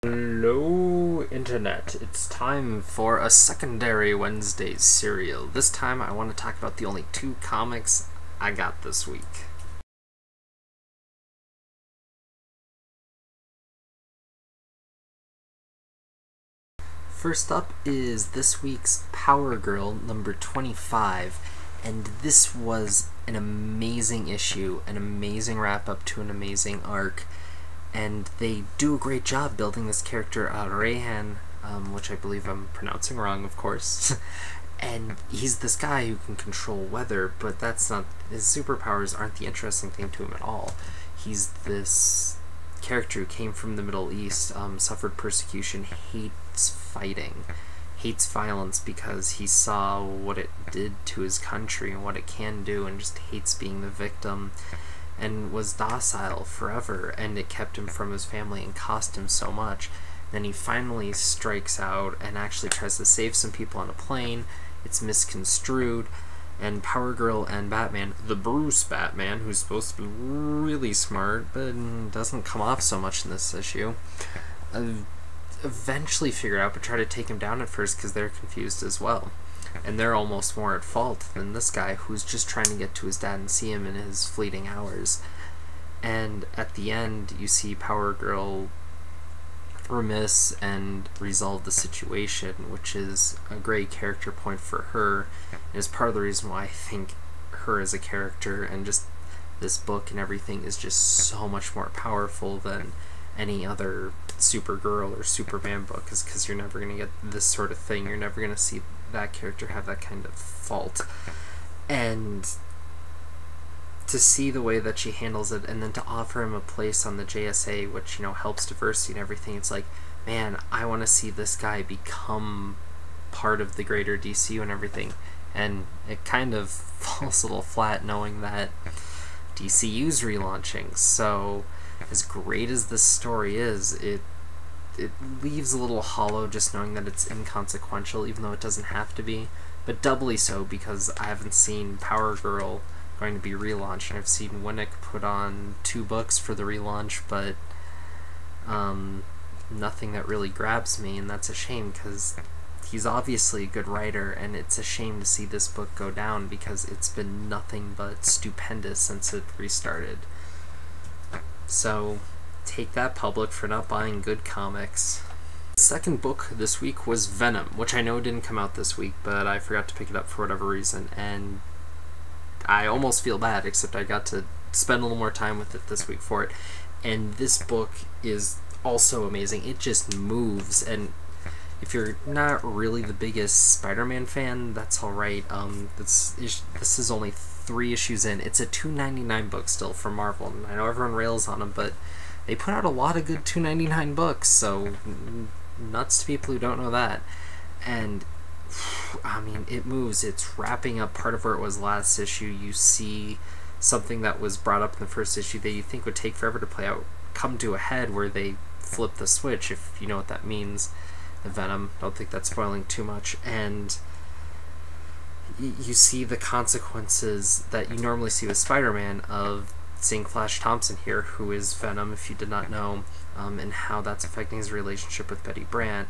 Hello Internet, it's time for a secondary Wednesdays serial. This time I want to talk about the only two comics I got this week. First up is this week's Power Girl number 25, and this was an amazing issue, an amazing wrap up to an amazing arc. And they do a great job building this character, Rehan, which I believe I'm pronouncing wrong, of course. And he's this guy who can control weather, but that's not, his superpowers aren't the interesting thing to him at all. He's this character who came from the Middle East, suffered persecution, hates fighting, hates violence because he saw what it did to his country and what it can do, and just hates being the victim, and was docile forever, and it kept him from his family and cost him so much. Then he finally strikes out and actually tries to save some people on a plane. It's misconstrued, and Power Girl and Batman, the Bruce Batman, who's supposed to be really smart but doesn't come off so much in this issue, eventually figure out, but try to take him down at first because they're confused as well. And they're almost more at fault than this guy who's just trying to get to his dad and see him in his fleeting hours. And at the end, you see Power Girl remiss and resolve the situation, which is a great character point for her, and is part of the reason why I think her as a character and just this book and everything is just so much more powerful than any other Supergirl or Superman book, is because you're never going to get this sort of thing. You're never going to see that character have that kind of fault. And to see the way that she handles it, and then to offer him a place on the JSA, which, you know, helps diversity and everything, it's like, man, I want to see this guy become part of the greater DCU and everything. And it kind of falls a little flat knowing that DCU's relaunching. So as great as this story is, it leaves a little hollow just knowing that it's inconsequential, even though it doesn't have to be. But doubly so because I haven't seen Power Girl going to be relaunched, and I've seen Winnick put on 2 books for the relaunch, but nothing that really grabs me, and that's a shame because he's obviously a good writer, and it's a shame to see this book go down because it's been nothing but stupendous since it restarted. So take that, public, for not buying good comics. The second book this week was Venom, which I know didn't come out this week, but I forgot to pick it up for whatever reason, and I almost feel bad, except I got to spend a little more time with it this week for it. And this book is also amazing. It just moves, and if you're not really the biggest Spider-Man fan, that's alright. This is only 3 issues in. It's a $2.99 book still from Marvel, and I know everyone rails on them, but they put out a lot of good $2.99 books, so nuts to people who don't know that. And I mean, it moves. It's wrapping up part of where it was last issue. You see something that was brought up in the first issue that you think would take forever to play out come to a head where they flip the switch, if you know what that means. The Venom, don't think that's spoiling too much. And you see the consequences that you normally see with Spider-Man of seeing Flash Thompson here, who is Venom, if you did not know, and how that's affecting his relationship with Betty Brant.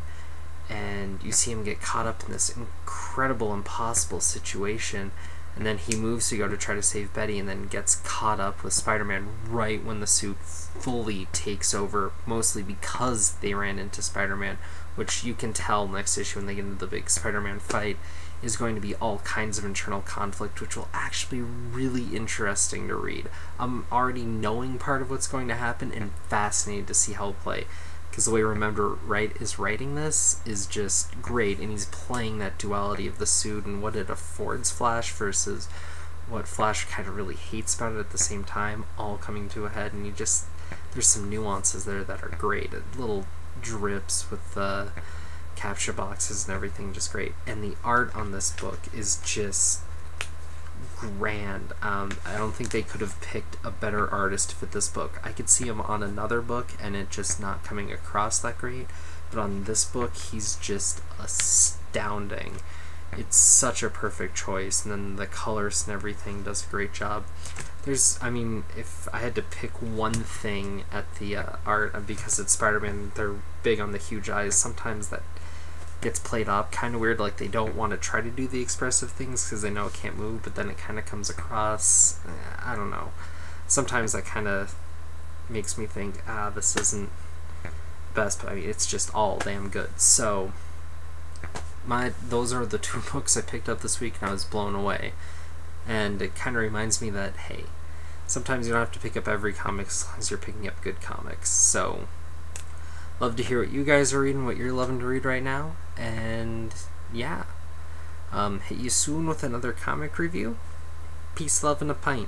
And you see him get caught up in this incredible, impossible situation, and then he moves to go to try to save Betty, and then gets caught up with Spider-Man right when the suit fully takes over, mostly because they ran into Spider-Man, which you can tell next issue when they get into the big Spider-Man fight is going to be all kinds of internal conflict, which will actually be really interesting to read. I'm already knowing part of what's going to happen and fascinated to see how it'll play, because the way Remember Right is writing this is just great, and he's playing that duality of the suit and what it affords Flash versus what Flash kind of really hates about it at the same time, all coming to a head. And there's some nuances there that are great, little drips with the capture boxes and everything, just great. And the art on this book is just grand. I don't think they could have picked a better artist to fit this book. I could see him on another book and it just not coming across that great, but on this book he's just astounding. it's such a perfect choice, and then the colors and everything does a great job. I mean, if I had to pick one thing at the art, because it's Spider-Man, they're big on the huge eyes, sometimes that gets played up kind of weird, like they don't want to try to do the expressive things because they know it can't move, but then it kind of comes across, I don't know, sometimes that kind of makes me think, this isn't best, but I mean, it's just all damn good. So those are the 2 books I picked up this week, and I was blown away. And it kind of reminds me that, hey, sometimes you don't have to pick up every comic as long as you're picking up good comics. So, love to hear what you guys are reading, what you're loving to read right now. And, yeah. Hit you soon with another comic review. Peace, love, and a pint.